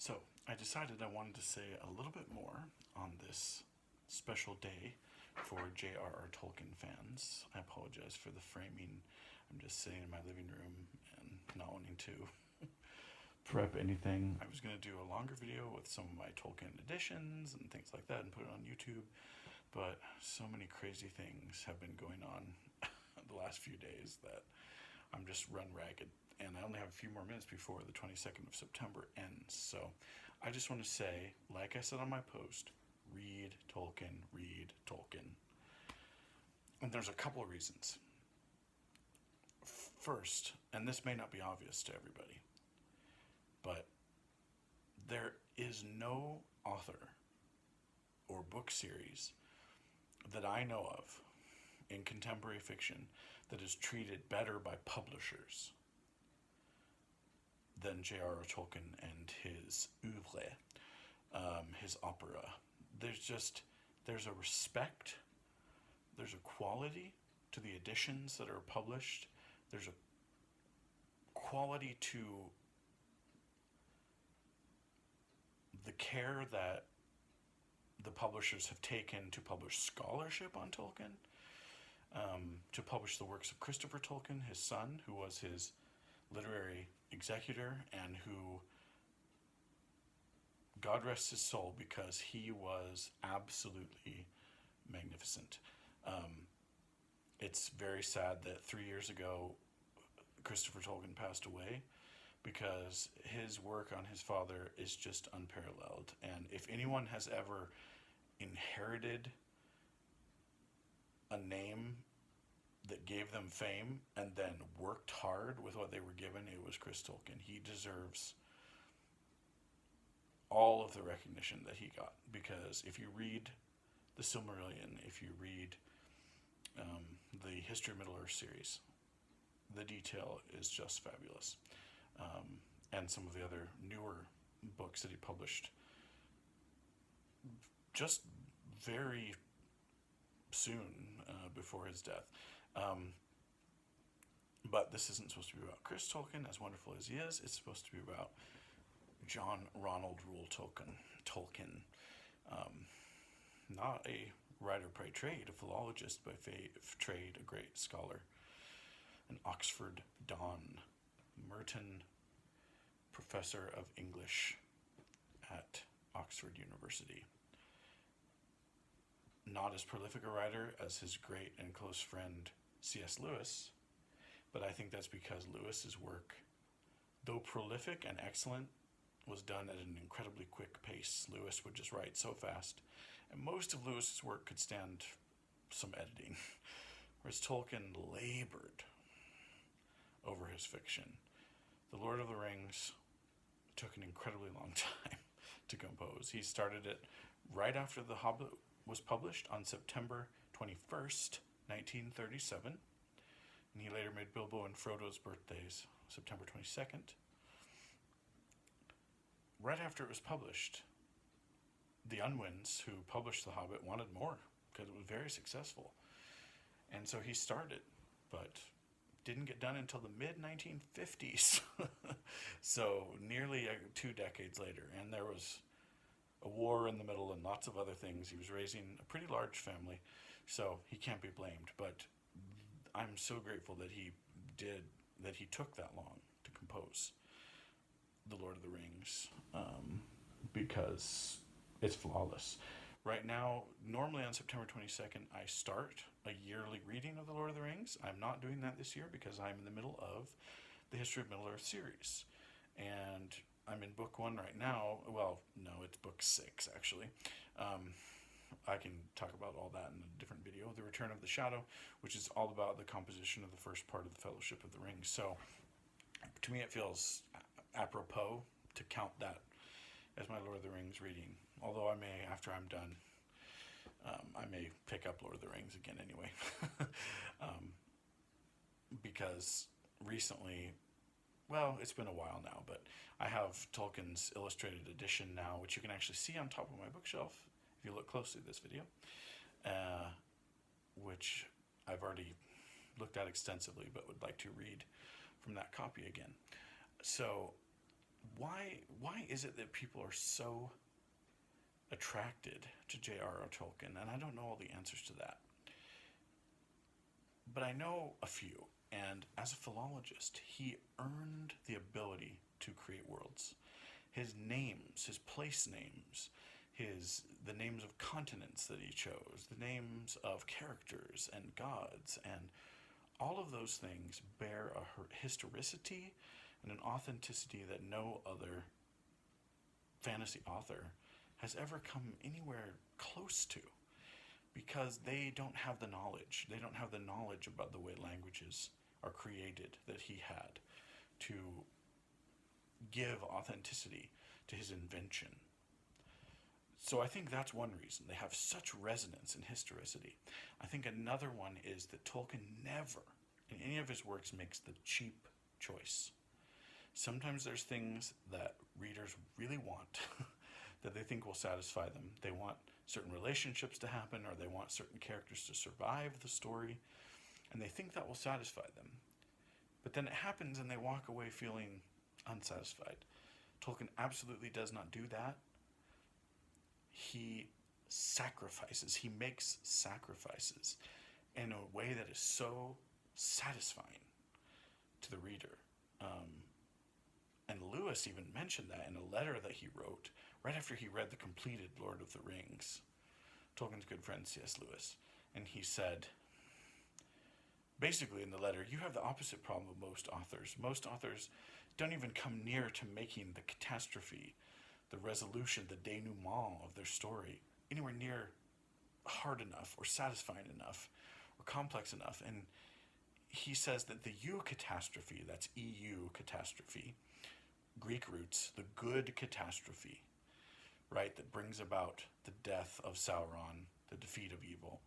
So, I decided I wanted to say a little bit more on this special day for J.R.R. Tolkien fans. I apologize for the framing. I'm just sitting in my living room and not wanting to prep anything. I was going to do a longer video with some of my Tolkien editions and things like that and put it on YouTube, but so many crazy things have been going on the last few days that I'm just run ragged. And I only have a few more minutes before the 22nd of September ends. So I just want to say, like I said on my post, read Tolkien, read Tolkien. And there's a couple of reasons. First, and this may not be obvious to everybody, but there is no author or book series that I know of in contemporary fiction that is treated better by publishers than J.R.R. Tolkien and his oeuvre, his opera. There's a respect, there's a quality to the editions that are published, there's a quality to the care that the publishers have taken to publish scholarship on Tolkien, to publish the works of Christopher Tolkien, his son, who was his literary executor and who, God rest his soul, because he was absolutely magnificent. It's very sad that 3 years ago Christopher Tolkien passed away, because his work on his father is just unparalleled. And if anyone has ever inherited a name that gave them fame and then worked hard with what they were given, it was Chris Tolkien. He deserves all of the recognition that he got, because if you read the Silmarillion, if you read the History of Middle-earth series, the detail is just fabulous. And some of the other newer books that he published just very soon before his death. But this isn't supposed to be about Chris Tolkien, as wonderful as he is. It's supposed to be about John Ronald Reuel Tolkien. Not a writer by trade, a philologist by trade, a great scholar, an Oxford Don, Merton Professor of English at Oxford University. Not as prolific a writer as his great and close friend C.S. Lewis, but I think that's because Lewis's work, though prolific and excellent, was done at an incredibly quick pace. Lewis would just write so fast, and most of Lewis's work could stand some editing, whereas Tolkien labored over his fiction. The Lord of the Rings took an incredibly long time to compose. He started it right after The Hobbit was published on September 21st, 1937, and he later made Bilbo and Frodo's birthdays September 22nd. Right after it was published, the Unwins, who published The Hobbit, wanted more because it was very successful. And so he started, but didn't get done until the mid-1950s. So nearly 2 decades later. And there was a war in the middle and lots of other things. He was raising a pretty large family, so he can't be blamed. But I'm so grateful that he took that long to compose The Lord of the Rings, because it's flawless. Right now, normally on September 22nd, I start a yearly reading of The Lord of the Rings. I'm not doing that this year because I'm in the middle of the History of Middle-earth series. And I'm in book 1 right now. Well, no, it's book 6, actually. I can talk about all that in a different video. The Return of the Shadow, which is all about the composition of the first part of the Fellowship of the Ring. So, to me, it feels apropos to count that as my Lord of the Rings reading. Although I may, after I'm done, I may pick up Lord of the Rings again anyway. Because recently, well, it's been a while now, but I have Tolkien's illustrated edition now, which you can actually see on top of my bookshelf if you look closely at this video, which I've already looked at extensively but would like to read from that copy again. So why is it that people are so attracted to J.R.R. Tolkien? And I don't know all the answers to that, but I know a few. And as a philologist, he earned the ability to create worlds. His names, his place names, the names of continents that he chose, the names of characters and gods, and all of those things bear a historicity and an authenticity that no other fantasy author has ever come anywhere close to, because they don't have the knowledge. They don't have the knowledge about the way languages are created that he had to give authenticity to his invention. So I think that's one reason they have such resonance and historicity. I think another one is that Tolkien never, in any of his works, makes the cheap choice. Sometimes there's things that readers really want that they think will satisfy them. They want certain relationships to happen, or they want certain characters to survive the story, and they think that will satisfy them. But then it happens and they walk away feeling unsatisfied. Tolkien absolutely does not do that. He sacrifices, he makes sacrifices in a way that is so satisfying to the reader. And Lewis even mentioned that in a letter that he wrote right after he read the completed Lord of the Rings. Tolkien's good friend C.S. Lewis. And he said, basically in the letter, you have the opposite problem of most authors. Most authors don't even come near to making the catastrophe, the resolution, the denouement of their story anywhere near hard enough or satisfying enough or complex enough. And he says that the eucatastrophe, that's EU catastrophe, Greek roots, the good catastrophe, right, that brings about the death of Sauron, the defeat of evil.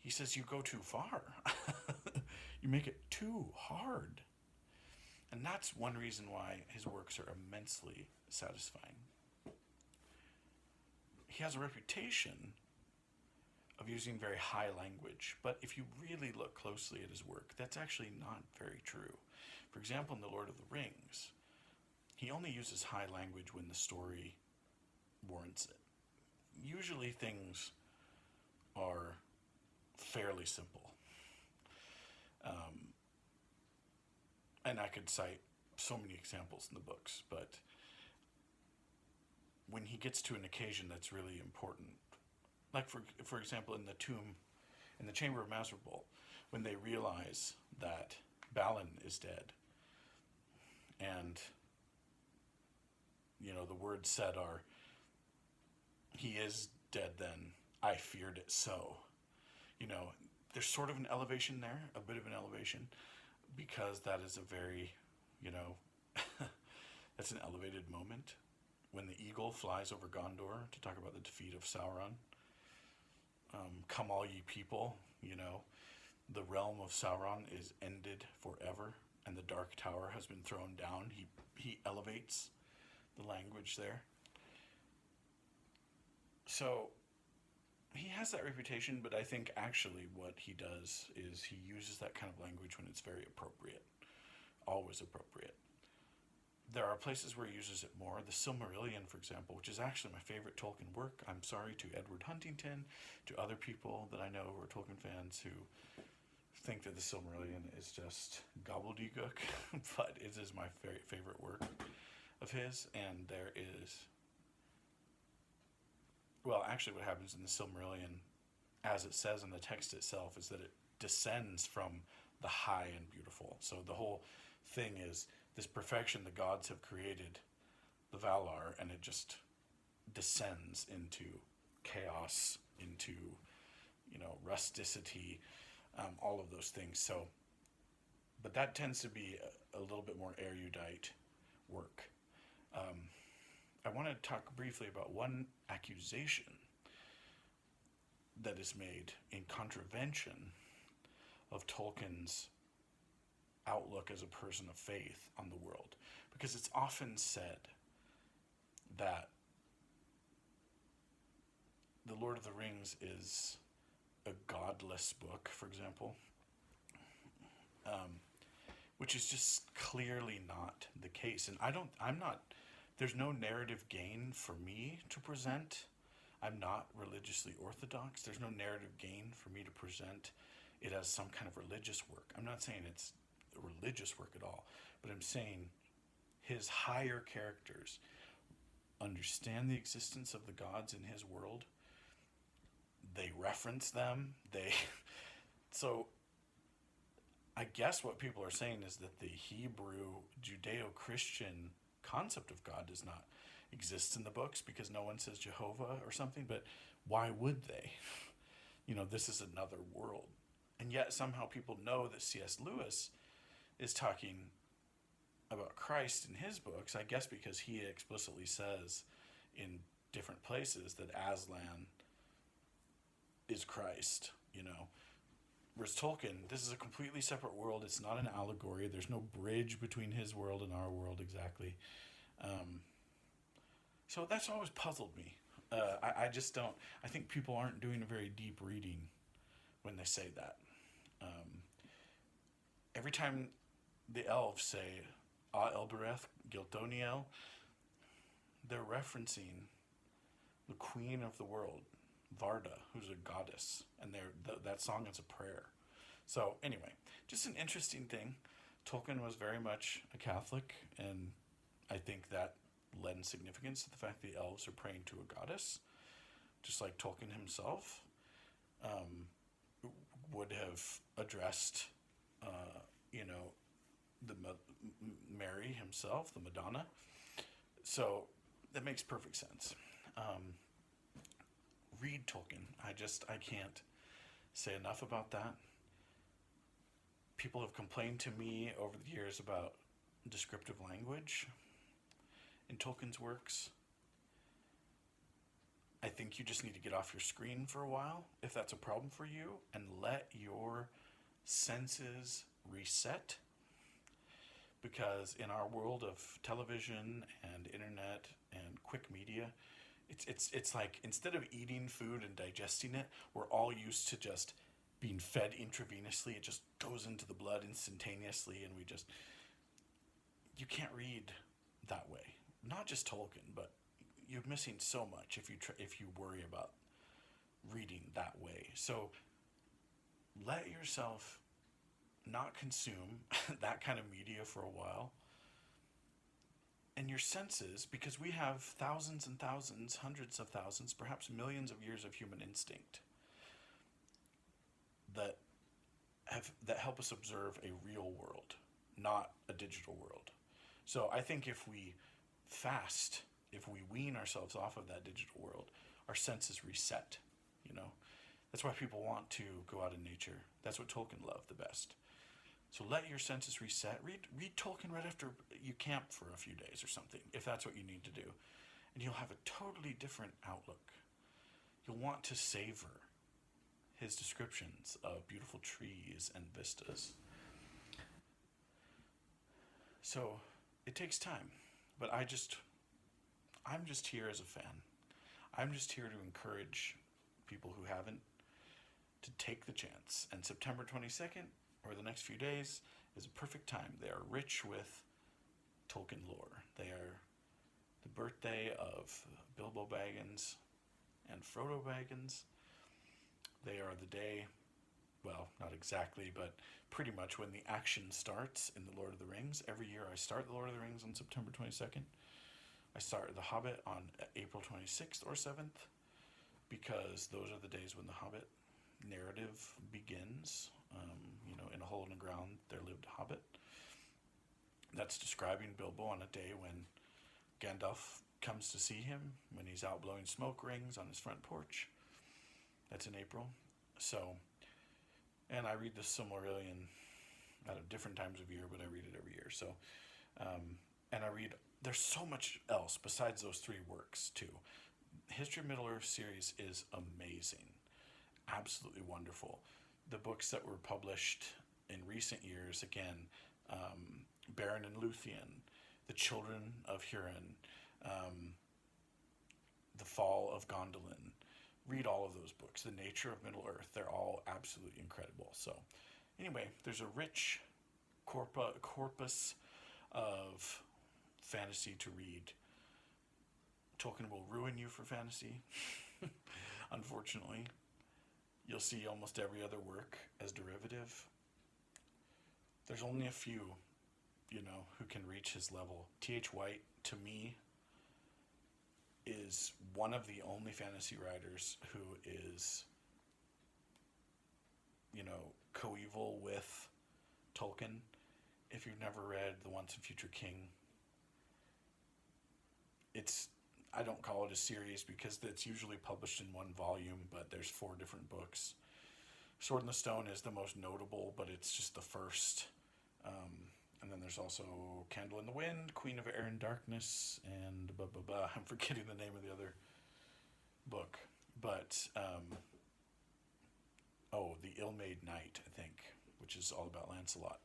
He says you go too far. You make it too hard. And that's one reason why his works are immensely satisfying. He has a reputation of using very high language, but if you really look closely at his work, that's actually not very true. For example, in The Lord of the Rings, he only uses high language when the story warrants it. Usually things are fairly simple. And I could cite so many examples in the books, but when he gets to an occasion that's really important, like for example in the Chamber of Masripool, when they realize that Balin is dead, and the words said are, he is dead then, I feared it so. There's sort of an elevation there, a bit of an elevation, because that is a very, that's an elevated moment. When the eagle flies over Gondor to talk about the defeat of Sauron, come all ye people, the realm of Sauron is ended forever, and the Dark Tower has been thrown down. He elevates the language there. So he has that reputation, but I think actually what he does is he uses that kind of language when it's very appropriate, always appropriate. There are places where he uses it more. The Silmarillion, for example, which is actually my favorite Tolkien work. I'm sorry to Edward Huntington, to other people that I know who are Tolkien fans who think that the Silmarillion is just gobbledygook, but it is my very favorite work of his. And there is, well, actually what happens in the Silmarillion, as it says in the text itself, is that it descends from the high and beautiful. So the whole thing is this perfection the gods have created, the Valar, and it just descends into chaos, into, rusticity, all of those things. So, but that tends to be a little bit more erudite work. I want to talk briefly about one accusation that is made in contravention of Tolkien's outlook as a person of faith on the world, because it's often said that The Lord of the Rings is a godless book, for example, which is just clearly not the case. And there's no narrative gain for me to present. I'm not religiously orthodox. There's no narrative gain for me to present it as some kind of religious work. I'm not saying it's a religious work at all, but I'm saying his higher characters understand the existence of the gods in his world. They reference them. So I guess what people are saying is that the Hebrew Judeo-Christian concept of God does not exist in the books because no one says Jehovah or something, but why would they? This is another world. And yet somehow people know that C.S. Lewis is talking about Christ in his books, I guess because he explicitly says in different places that Aslan is Christ, Whereas Tolkien, this is a completely separate world. It's not an allegory. There's no bridge between his world and our world exactly. So that's always puzzled me. I just don't. I think people aren't doing a very deep reading when they say that. Every time the elves say A Elbereth Giltoniel, they're referencing the queen of the world, Varda, who's a goddess, and that song is a prayer. So anyway, just an interesting thing. Tolkien was very much a Catholic, and I think that lends significance to the fact the elves are praying to a goddess, just like Tolkien himself would have addressed, the Mary himself, the Madonna. So that makes perfect sense. Read Tolkien. I can't say enough about that. People have complained to me over the years about descriptive language in Tolkien's works. I think you just need to get off your screen for a while, if that's a problem for you, and let your senses reset. Because in our world of television and internet and quick media, it's like instead of eating food and digesting it, we're all used to just being fed intravenously. It just goes into the blood instantaneously, and you can't read that way. Not just Tolkien, but you're missing so much if you worry about reading that way. So let yourself not consume that kind of media for a while. And your senses, because we have thousands and thousands, hundreds of thousands, perhaps millions of years of human instinct that help us observe a real world, not a digital world. So I think if we fast, if we wean ourselves off of that digital world, our senses reset, That's why people want to go out in nature. That's what Tolkien loved the best. So let your senses reset. Read Tolkien right after you camp for a few days or something, if that's what you need to do. And you'll have a totally different outlook. You'll want to savor his descriptions of beautiful trees and vistas. So it takes time, but I'm just here as a fan. I'm just here to encourage people who haven't to take the chance. And September 22nd, or the next few days, is a perfect time. They are rich with Tolkien lore. They are the birthday of Bilbo Baggins and Frodo Baggins. They are the day, well, not exactly, but pretty much when the action starts in The Lord of the Rings. Every year I start The Lord of the Rings on September 22nd. I start The Hobbit on April 26th or 7th, because those are the days when the Hobbit narrative begins. In a hole in the ground there lived a hobbit. That's describing Bilbo on a day when Gandalf comes to see him, when he's out blowing smoke rings on his front porch. That's in April. So, and I read the Silmarillion at different times of year, but I read it every year. So, and there's so much else besides those three works too. History of Middle-earth series is amazing. Absolutely wonderful. The books that were published in recent years, again, Beren and Luthien, The Children of Hurin, The Fall of Gondolin. Read all of those books. The Nature of Middle-earth. They're all absolutely incredible. So anyway, there's a rich corpus of fantasy to read. Tolkien will ruin you for fantasy. Unfortunately, you'll see almost every other work as derivative. There's only a few, who can reach his level. T.H. White, to me, is one of the only fantasy writers who is, coeval with Tolkien. If you've never read The Once and Future King, I don't call it a series because it's usually published in one volume, but there's 4 different books. Sword in the Stone is the most notable, but it's just the first. And then there's also Candle in the Wind, Queen of Air and Darkness, and blah, blah, blah. I'm forgetting the name of the other book. But, The Ill-Made Knight, I think, which is all about Lancelot.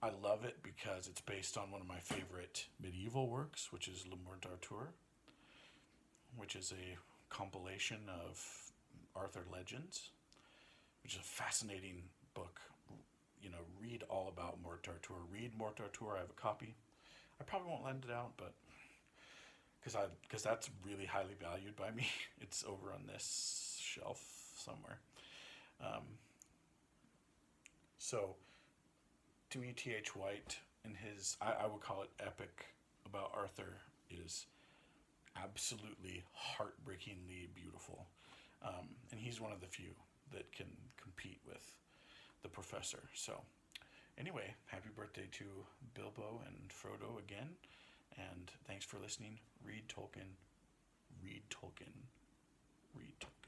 I love it because it's based on one of my favorite medieval works, which is Le Morte d'Arthur, which is a compilation of Arthur legends, which is a fascinating book. Read all about Morte d'Arthur. Read Morte d'Arthur. I have a copy. I probably won't lend it out, but because that's really highly valued by me. It's over on this shelf somewhere. So, to me, T.H. White and his, I would call it epic about Arthur, is absolutely heartbreakingly beautiful. And he's one of the few that can compete with the professor. So, anyway, happy birthday to Bilbo and Frodo again. And thanks for listening. Read Tolkien. Read Tolkien. Read Tolkien.